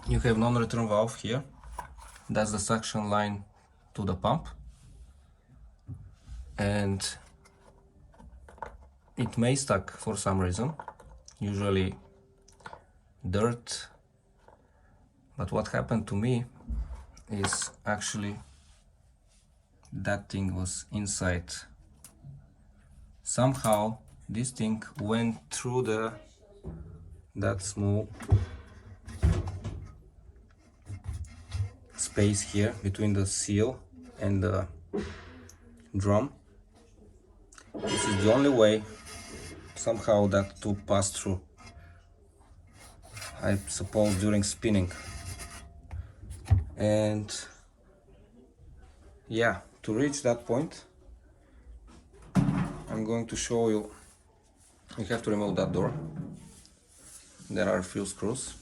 You have non-return valve here. That's the suction line to the pump, and it may stuck for some reason, usually dirt, but what happened to me is actually that thing was inside. Somehow this thing went through that small space here between the seal and the drum. This is the only way somehow that tube passed through, I suppose during spinning. And yeah, to reach that point I'm going to show you. You have to remove that door. There are a few screws.